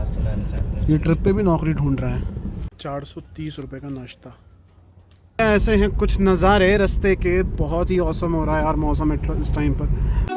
ये ट्रिप पे भी नौकरी ढूंढ रहा है। 430 रुपये का नाश्ता। ऐसे हैं कुछ नज़ारे रास्ते के, बहुत ही औसम हो रहा है यार मौसम इस टाइम पर।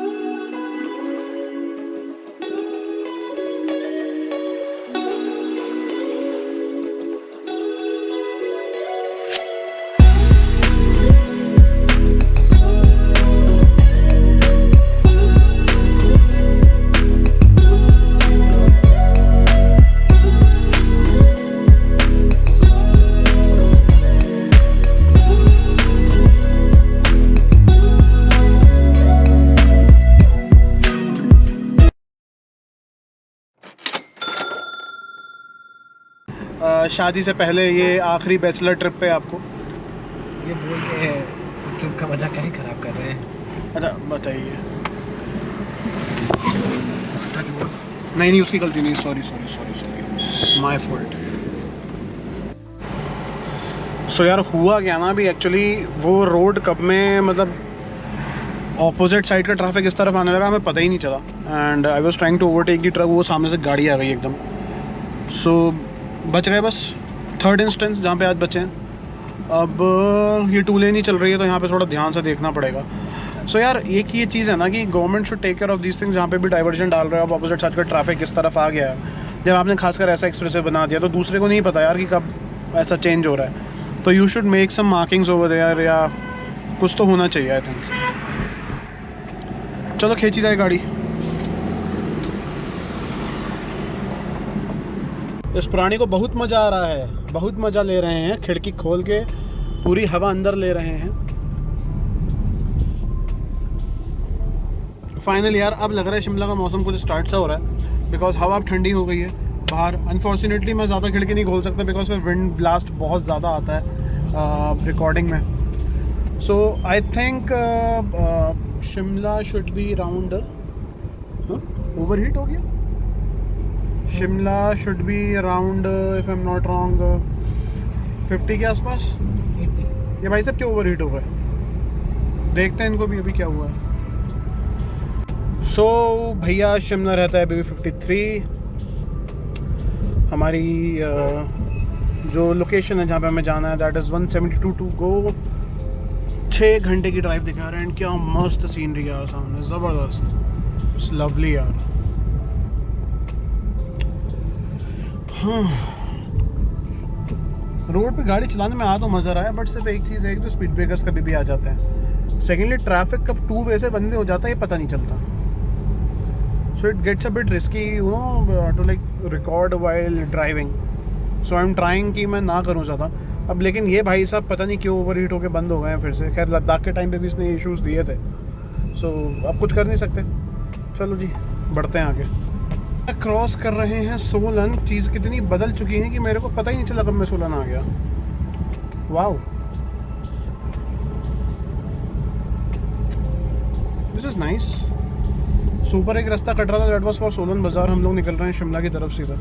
शादी से पहले ये आखिरी बैचलर ट्रिप पे आपको ये बोल के ट्रिप का मजा कहीं खराब कर रहे हैं। अच्छा बताइए। नहीं उसकी गलती नहीं, सॉरी माय फॉल्ट। सो यार हुआ क्या ना, अभी एक्चुअली वो रोड कब में मतलब ऑपोजिट साइड का ट्रैफिक इस तरफ आने लगा, हमें पता ही नहीं चला। And I was trying to overtake the truck, वो सामने से गाड़ी आ गई एकदम। सो बच गए बस, थर्ड इंस्टेंस जहाँ पे आज बचे हैं। अब ये टू लेन ही चल रही है तो यहाँ पे थोड़ा ध्यान से देखना पड़ेगा। सो यार एक ये चीज़ है ना कि government should take care of these things. जहाँ पे भी डाइवर्जन डाल रहे हो आप, अपोजिट साइड का ट्रैफिक किस तरफ आ गया है, जब आपने खासकर ऐसा एक्सप्रेसिव बना दिया तो दूसरे को नहीं पता यार कि कब ऐसा चेंज हो रहा है। तो you should make some markings over there, या कुछ तो होना चाहिए आई थिंक। चलो खींची जाए गाड़ी। इस प्राणी को बहुत मज़ा आ रहा है, बहुत मज़ा ले रहे हैं, खिड़की खोल के पूरी हवा अंदर ले रहे हैं। फाइनली यार अब लग रहा है शिमला का मौसम कुछ स्टार्ट सा हो रहा है, बिकॉज हवा अब ठंडी हो गई है बाहर। अनफॉर्चुनेटली मैं ज़्यादा खिड़की नहीं खोल सकता बिकॉज फिर विंड ब्लास्ट बहुत ज़्यादा आता है रिकॉर्डिंग में। So I think Shimla should be around, overheat हो गया। Shimla should be around if I am not wrong 50 के आसपास। ये भाई साहब क्यों ओवर हीट हो गए, देखते हैं इनको भी अभी क्या हुआ है। सो भैया शिमला रहता है अभी 53। हमारी जो लोकेशन है जहाँ पे हमें जाना है दैट इज़ 172 टू गो। 6 घंटे की ड्राइव दिखा रहे हैं एंड क्या मस्त सीनरी है सामने, ज़बरदस्त, इट्स लवली यार। हाँ रोड पे गाड़ी चलाने में आ तो मज़ा रहा है, बट सिर्फ एक चीज़ है कि तो स्पीड ब्रेकर्स कभी भी आ जाते हैं। सेकेंडली ट्रैफिक कब 2 वे से बंदे हो जाता है ये पता नहीं चलता। So it gets a bit risky you know to like record while driving. So I am trying कि मैं ना करूँ ज़्यादा अब। लेकिन ये भाई साहब पता नहीं क्यों ओवर हीट होकर बंद हो गए हैं फिर से। खैर लद्दाख के टाइम पे भी इसने इश्यूज़ दिए थे, सो अब कुछ कर नहीं सकते। चलो जी बढ़ते हैं आगे। क्रॉस कर रहे हैं सोलन। चीज़ कितनी बदल चुकी है कि मेरे को पता ही नहीं चला कब मैं सोलन आ गया। Wow this is nice. Super एक रास्ता कट रहा था दैट वाज फॉर सोलन बाज़ार। हम लोग निकल रहे हैं शिमला की तरफ सीधा।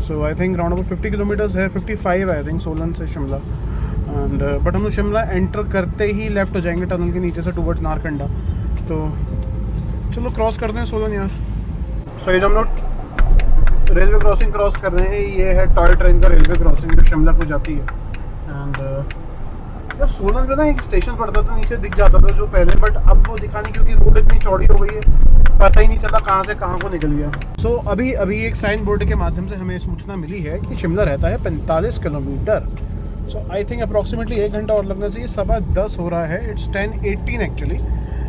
So I think round about 50 kilometres है, 55 आई थिंक सोलन से शिमला। एंड बट हम लोग शिमला एंटर करते ही लेफ़्ट हो जाएंगे टनल के नीचे से टूवर्ड्स नारकंडा। तो चलो क्रॉस करते हैं सोलन यार। सो ये जो हम लोग रेलवे क्रॉसिंग क्रॉस कर रहे हैं ये है टॉय ट्रेन का रेलवे क्रॉसिंग जो शिमला को जाती है। एंड यार सोलन पे ना एक स्टेशन पड़ता था नीचे दिख जाता था जो पहले, बट अब वो दिखा नहीं क्योंकि रोड इतनी चौड़ी हो गई है, पता ही नहीं चला कहाँ से कहाँ को निकल गया। सो अभी एक साइन बोर्ड के माध्यम से हमें सूचना मिली है कि शिमला रहता है 45 kilometre. So I think approximately 1 घंटा और लगना चाहिए। 10:15 हो रहा है, it's 10:18 actually.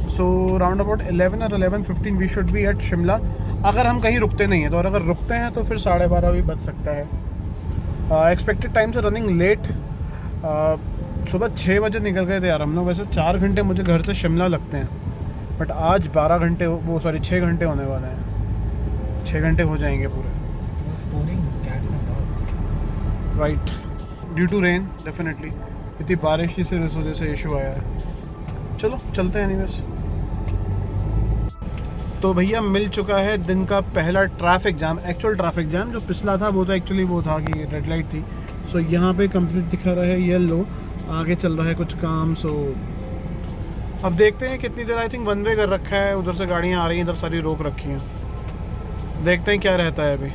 So round about 11 और 11:15 we should be at Shimla, अगर हम कहीं रुकते नहीं हैं तो। और अगर रुकते हैं तो फिर 12:30 भी बच सकता है। एक्सपेक्टेड टाइम से रनिंग लेट। सुबह 6 बजे निकल गए थे यार हम लोग। वैसे 4 घंटे मुझे घर से शिमला लगते हैं, बट आज 12 घंटे वो सॉरी 6 घंटे होने वाले हैं। 6 घंटे हो जाएंगे पूरे। Right, due to rain definitely. इतनी बारिश की से इस वजह से इशू आया है। चलो चलते हैं एनीवेज। तो भैया मिल चुका है दिन का पहला traffic jam. Actual traffic jam जो पिछला था वो तो एक्चुअली वो था कि रेड लाइट थी। सो यहाँ पे कंप्लीट दिखा रहा है येलो, आगे चल रहा है कुछ काम। सो अब देखते हैं कितनी देर। आई थिंक वन वे कर रखा है, उधर से गाड़ियाँ आ रही हैं, इधर सारी रोक रखी हैं। देखते हैं क्या रहता है अभी।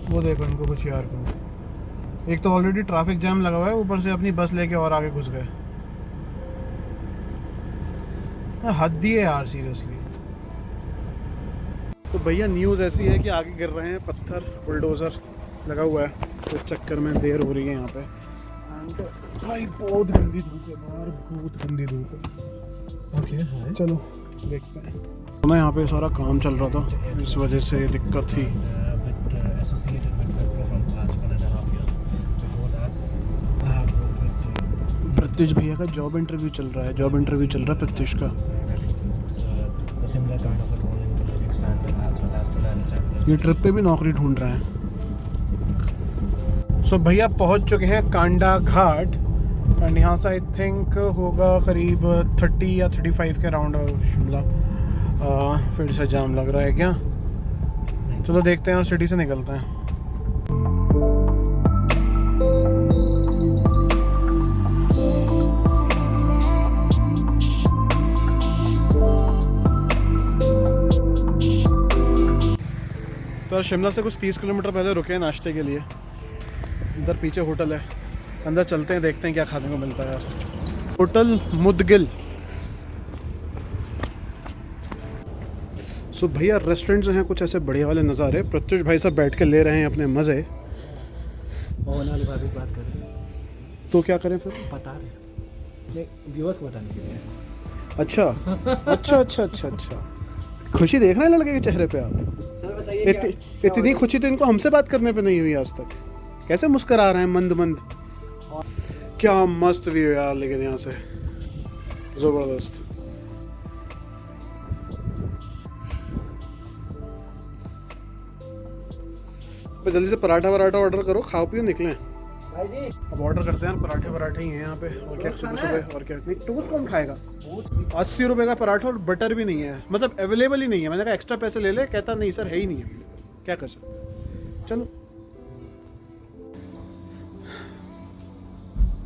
वो देखो इनको कुछ यार को, एक तो ऑलरेडी ट्रैफिक जैम लगा हुआ है, ऊपर से अपनी बस लेके और आगे घुस गए। हद ही है यार सीरियसली। तो भैया न्यूज़ ऐसी है कि आगे गिर रहे हैं पत्थर, बुलडोज़र लगा हुआ है, तो इस चक्कर में देर हो रही है यहाँ पे। एंड भाई बहुत गंदी धूप है बाहर, बहुत गंदी धूप है। ओके चलो देखते हैं। तो ना यहाँ पे सारा काम चल रहा था, इस वजह से ये दिक्कत थी। प्रत्युष भैया का जॉब इंटरव्यू चल रहा है, जॉब इंटरव्यू चल रहा है प्रत्युष का। ये ट्रिप पे भी नौकरी ढूंढ रहे हैं। सो भैया पहुंच चुके हैं कांडा घाट, एंड यहाँ से आई थिंक होगा करीब 30 या 35 के अराउंड शिमला। फिर से जाम लग रहा है क्या? चलो देखते हैं और सिटी से निकलते हैं। तो शिमला से कुछ 30 किलोमीटर पहले रुके हैं नाश्ते के लिए। इधर पीछे होटल है, अंदर चलते हैं, देखते हैं क्या खाने को मिलता है यार। होटल मुदगिल। सो भैया रेस्टोरेंट जो हैं कुछ ऐसे बढ़िया वाले नज़ारे, प्रत्युष भाई सब बैठ के ले रहे हैं अपने मज़े। वाली बात कर रहे हैं, तो क्या करें फिर? बता रहे व्यूअर्स को बताने के लिए। अच्छा अच्छा अच्छा अच्छा अच्छा, खुशी देख रहे हैं लड़के के चेहरे पे आप? सर बताइए इतनी खुशी तो इनको हमसे बात करने पे नहीं हुई आज तक। कैसे मुस्कुरा रहे हैं मंद मंद। क्या मस्त व्यू है यार, लेकिन यहाँ से जबरदस्त। जल्दी से पराठा वराठा ऑर्डर करो, खाओ पियो निकलें। भाई जी अब ऑर्डर करते हैं, पराठे वराठे ही हैं यहाँ पे। और क्या सुबह सुबह, और क्या नहीं, टोस्ट कौन खाएगा? 80 रुपए का पराठा और बटर भी नहीं है, मतलब अवेलेबल ही नहीं है। मैंने कहा एक्स्ट्रा पैसे ले ले, कहता नहीं सर है ही नहीं है। क्या कर सकते। चलो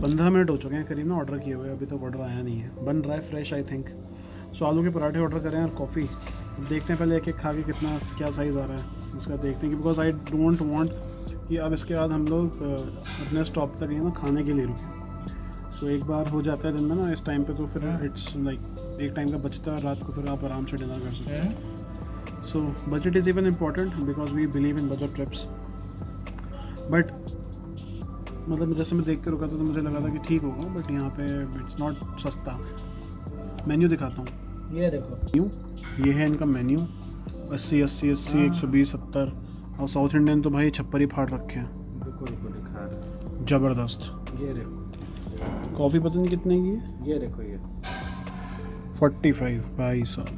15 मिनट हो चुके हैं करीब ना ऑर्डर किए हुए, अभी तक ऑर्डर आया नहीं है। बन रहा है फ्रेश आई थिंक। सो आलू के पराठे ऑर्डर करें और कॉफ़ी। देखते हैं पहले एक एक खा के कितना क्या साइज़ आ रहा है उसका देखते हैं, कि बिकॉज आई डोंट वांट कि अब इसके बाद हम लोग अपने स्टॉप तक ना खाने के लिए रुकें। सो एक बार हो जाता है दिन में ना इस टाइम पे, तो फिर इट्स लाइक एक टाइम का बचता है, रात को फिर आप आराम से डिनर कर सकते हैं। So budget is even important because we believe in budget trips. But मतलब जैसे मैं देख के रुका था तो मुझे लगा था कि ठीक होगा, बट यहाँ पे इट्स नॉट सस्ता। मेन्यू दिखाता हूँ, ये देखो मेन्यू ये है इनका मेन्यू। 80 80 80 120 70। और साउथ इंडियन तो भाई छप्पर ही फाड़ रखे हैं। दिखा ज़बरदस्त। ये देखो, कॉफ़ी पता नहीं कितने की है, ये देखो, ये 45 भाई साहब।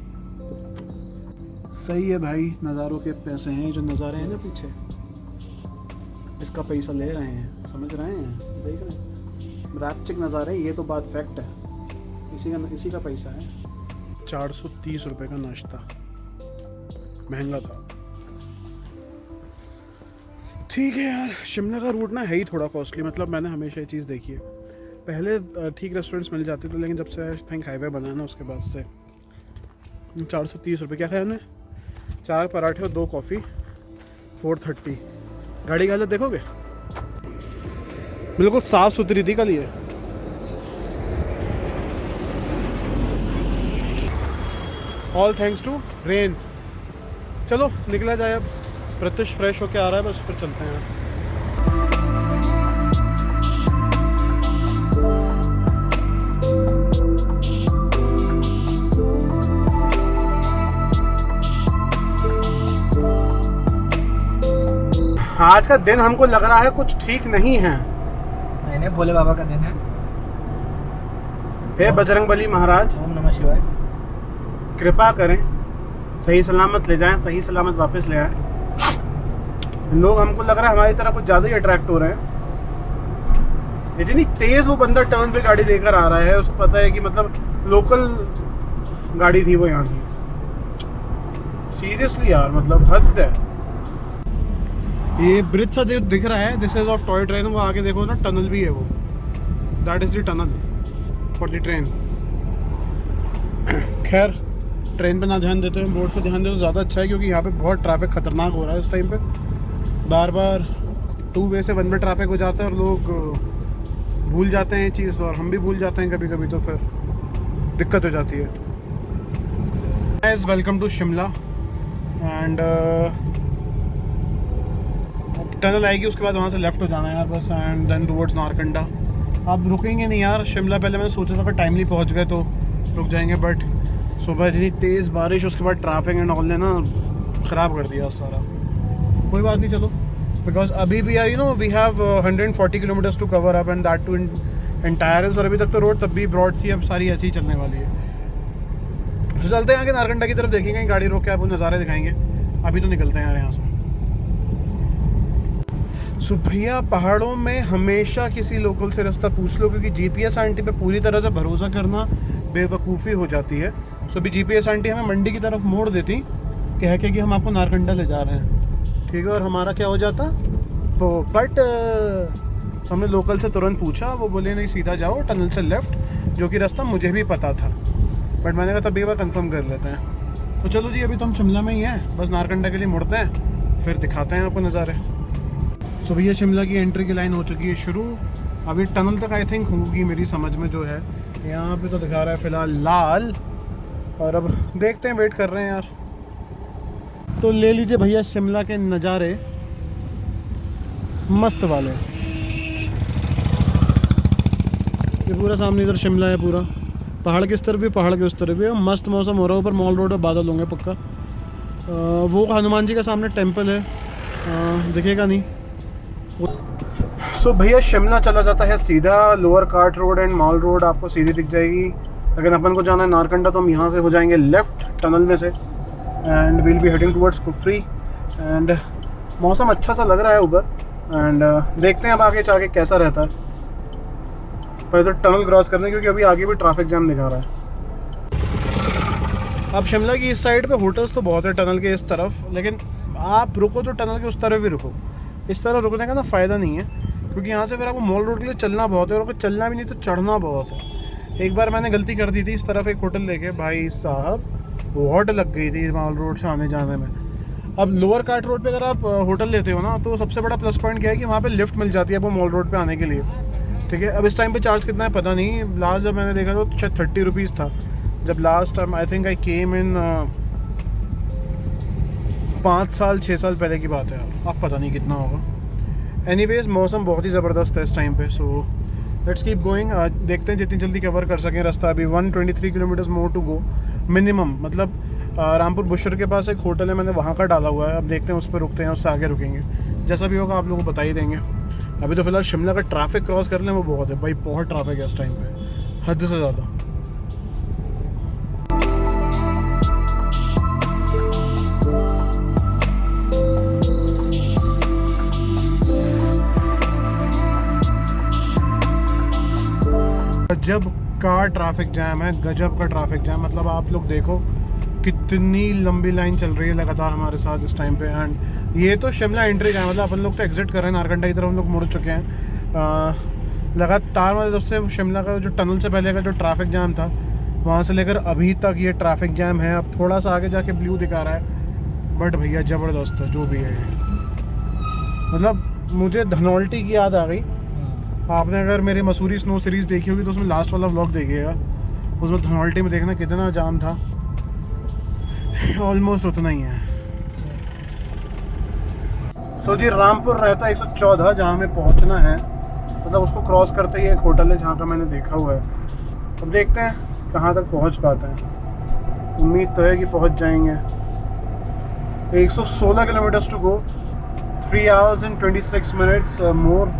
सही है भाई, नज़ारों के पैसे हैं, जो नज़ारे हैं ना पीछे, इसका पैसा ले रहे हैं, समझ रहे हैं, देख रहे हैं, रापचिक नज़ारे। ये तो बात फैक्ट है, इसी का पैसा है। 430 रुपये का नाश्ता, महंगा था। ठीक है यार, शिमला का रूट ना है ही थोड़ा कॉस्टली। मतलब मैंने हमेशा ये चीज़ देखी है, पहले ठीक रेस्टोरेंट्स मिल जाते थे, लेकिन जब से आई थिंक हाईवे बना ना उसके बाद से 430 रुपये। क्या खाया हमने? 4 पराठे और 2 कॉफ़ी, 430। गाड़ी की हालत देखोगे, बिल्कुल साफ़ सुथरी थी कल ये। All thanks to rain. चलो निकला जाए अब। प्रत्युष फ्रेश होके आ रहा है, बस फिर चलते हैं। आज का दिन हमको लग रहा है कुछ ठीक नहीं है। नहीं, भोले बाबा का दिन है। हे बजरंगबली महाराज, ओम नमः शिवाय, कृपा करें, सही सलामत ले जाएं, सही सलामत वापस ले आएं। लोग हमको लग रहा है हमारी तरफ कुछ ज़्यादा ही अट्रैक्ट हो रहे हैं। इतनी तेज़ वो बंदा टर्न पे गाड़ी लेकर आ रहा है, उसको पता है कि मतलब लोकल गाड़ी थी वो यहाँ की। सीरियसली यार, मतलब हद है। ये ब्रिज सा दिख रहा है, this is of toy train. वो आगे देखो ना, टनल भी है वो, that is the tunnel for the train. खैर ट्रेन पे ना ध्यान देते हैं, बोर्ड पे ध्यान दे तो ज़्यादा अच्छा है, क्योंकि यहाँ पे बहुत ट्रैफिक खतरनाक हो रहा है इस टाइम पे। बार बार 2 वे से 1 वे ट्रैफिक हो जाता है और लोग भूल जाते हैं ये चीज़, और हम भी भूल जाते हैं कभी कभी, तो फिर दिक्कत हो जाती है। Guys welcome to Shimla and tunnel आएगी, उसके बाद वहाँ से लेफ्ट हो जाना है यार बस, एंड देन टुवर्ड्स नारकंडा। आप रुकेंगे नहीं यार शिमला, पहले मैंने सोचा था कि टाइमली पहुँच गए तो रुक जाएंगे, बट सुबह इतनी तेज़ बारिश, उसके बाद ट्रैफिक एंड ऑल ने ना ख़राब कर दिया सारा। कोई बात नहीं, चलो, बिकॉज अभी भी you know we have 140 kilometres to cover up and that too entire, और अभी तक तो रोड तब भी ब्रॉड थी, अब सारी ऐसी ही चलने वाली है। तो चलते हैं आगे नारकंडा की तरफ, देखेंगे गाड़ी रोक के आपको नज़ारे दिखाएंगे। अभी तो निकलते हैं यार यहाँ से। सो भैया पहाड़ों में हमेशा किसी लोकल से रास्ता पूछ लो, क्योंकि जीपीएस आंटी पे पूरी तरह से भरोसा करना बेवकूफ़ी हो जाती है। सो अभी जीपीएस आंटी हमें मंडी की तरफ मोड़ देती कह के कि हम आपको नारकंडा ले जा रहे हैं, ठीक है, और हमारा क्या हो जाता तो बट हमने लोकल से तुरंत पूछा, वो बोले नहीं सीधा जाओ टनल से लेफ़्ट, जो कि रास्ता मुझे भी पता था, बट मैंने कहा तब एक बार कंफर्म कर लेते हैं। तो चलो जी, अभी तो हम शिमला में ही हैं, बस नारकंडा के लिए मुड़ते हैं, फिर दिखाते हैं आपको नज़ारे। सो भैया शिमला की एंट्री की लाइन हो चुकी है शुरू। अभी टनल तक आई थिंक होगी मेरी समझ में जो है, यहाँ पे तो दिखा रहा है फ़िलहाल लाल, और अब देखते हैं, वेट कर रहे हैं यार। तो ले लीजिए भैया शिमला के नज़ारे मस्त वाले। ये पूरा सामने इधर शिमला है पूरा, पहाड़ के इस तरफ भी पहाड़ के उस तरफ भी, मस्त मौसम हो रहा है। ऊपर मॉल रोड पर बादल होंगे पक्का। वो हनुमान जी का सामने टेंपल है, दिखेगा नहीं। सो भैया शिमला चला जाता है सीधा, lower cart road and mall road आपको सीधी दिख जाएगी। अगर अपन को जाना है नारकंडा तो हम यहाँ से हो जाएंगे लेफ़्ट टनल में से, and will be heading towards Kufri. And मौसम अच्छा सा लग रहा है ऊपर, एंड देखते हैं अब आगे जाके कैसा रहता है। पहले तो टनल क्रॉस करने, क्योंकि अभी आगे भी ट्रैफिक जाम दिखा रहा है। अब शिमला की इस साइड पे होटल्स तो बहुत है टनल के इस तरफ, लेकिन आप रुको तो टनल के उस तरफ भी रुको। इस तरह रुकने का ना फ़ायदा नहीं है, क्योंकि यहाँ से फिर आपको मॉल रोड के लिए चलना बहुत है, और चलना भी नहीं तो चढ़ना बहुत है। एक बार मैंने गलती कर दी थी, इस तरफ एक होटल लेके भाई साहब बहुत लग गई थी मॉल रोड से आने जाने में। अब लोअर कार्ट रोड पे अगर आप होटल लेते हो ना, तो सबसे बड़ा प्लस पॉइंट क्या है कि वहाँ पे लिफ्ट मिल जाती है आपको मॉल रोड पे आने के लिए, ठीक है। अब इस टाइम पे चार्ज कितना है पता नहीं, लास्ट जब मैंने देखा तो शायद 30 रुपीज़ था, जब last time I think I came in 5 साल 6 साल पहले की बात है, अब पता नहीं कितना होगा। एनीवेज मौसम बहुत ही ज़बरदस्त है इस टाइम पे, सो लेट्स कीप गोइंग। देखते हैं जितनी जल्दी कवर कर सकें रास्ता। अभी 123 kilometres more to go minimum, मतलब रामपुर बुशर के पास एक होटल है, मैंने वहाँ का डाला हुआ है, अब देखते हैं उस पर रुकते हैं, उससे आगे रुकेंगे। जैसा भी होगा आप लोगों को बता ही देंगे। अभी तो फिलहाल शिमला का ट्रैफिक क्रॉस कर लें वो बहुत है भाई, बहुत ट्रैफिक है इस टाइम पे, हद से ज़्यादा। गजब का ट्रैफिक जैम है, गजब का ट्रैफिक जैम, मतलब आप लोग देखो कितनी लंबी लाइन चल रही है लगातार हमारे साथ इस टाइम पे। एंड ये तो शिमला एंट्री का है, मतलब अपन लोग तो एग्जिट कर रहे हैं नारकंडा की तरफ, हम लोग मुड़ चुके हैं लगातार। मतलब जब से शिमला का जो टनल से पहले का जो ट्रैफिक जैम था, वहाँ से लेकर अभी तक ये ट्रैफिक जैम है। अब थोड़ा सा आगे जाके ब्लू दिखा रहा है, बट भैया ज़बरदस्त है जो भी है। मतलब मुझे धनौल्टी की याद आ गई। आपने अगर मेरी मसूरी स्नो सीरीज़ देखी होगी तो उसमें लास्ट वाला व्लॉग देखिएगा, उसमें धनौल्टी में देखना कितना जाम था, ऑलमोस्ट उतना ही है। सो जी रामपुर रहता है 114 जहाँ हमें पहुँचना है, मतलब उसको क्रॉस करते ही एक होटल है जहाँ का मैंने देखा हुआ है। अब देखते हैं कहाँ तक पहुँच पाते हैं, उम्मीद तो है कि पहुँच जाएंगे। 116 kilometres to go, 3 hours and 26 minutes more.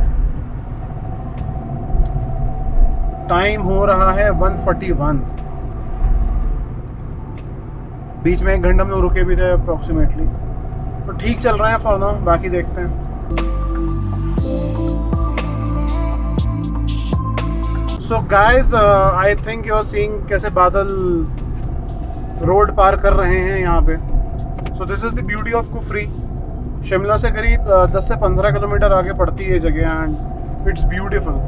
Time हो रहा है 1:41। बीच में 1 घंटा में रुके भी थे अप्रॉक्सीमेटली, तो ठीक चल रहा है फॉर नाउ, बाकी देखते हैं। So guys I think you are seeing कैसे बादल रोड पार कर रहे हैं यहाँ पे। So this is the beauty of Kufri. Shimla से करीब 10 से 15 किलोमीटर आगे पड़ती है ये जगह, एंड इट्स ब्यूटीफुल।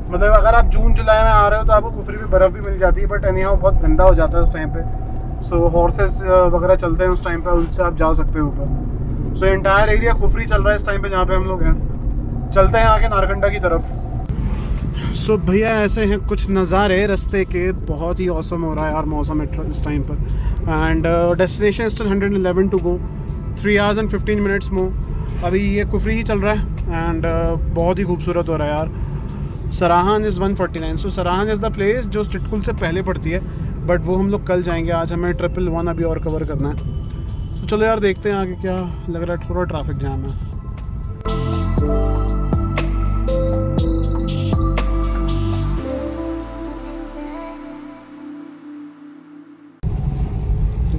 मतलब अगर आप जून जुलाई में आ रहे हो तो आपको कुफरी में बर्फ़ भी मिल जाती है, बट एनी हाउ बहुत गंदा हो जाता है उस टाइम पे। सो हॉर्सेस वगैरह चलते हैं उस टाइम पे, उससे आप जा सकते हो ऊपर। सो एंटायर एरिया कुफरी चल रहा है इस टाइम पे जहाँ पे हम लोग हैं। चलते हैं आगे नारकंडा की तरफ। सो भैया ऐसे हैं कुछ नज़ारे रास्ते के, बहुत ही औसम हो रहा है यार मौसम इस टाइम पर। And destination still 111 to go, 3 hours and 15 minutes more. अभी ये कुफरी ही चल रहा है एंड बहुत ही खूबसूरत हो रहा है यार। Sarahan is 149। So Sarahan is the place जो स्टिटकुल से पहले पड़ती है, बट वो हम लोग कल जाएंगे। आज हमें 111 अभी और कवर करना है। तो चलो यार देखते हैं आगे क्या लग रहा है। थोड़ा ट्रैफिक जाम है।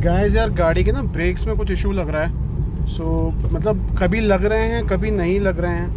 गाइस यार गाड़ी के ना ब्रेक्स में कुछ इशू लग रहा है। सो मतलब कभी लग रहे हैं कभी नहीं लग रहे हैं।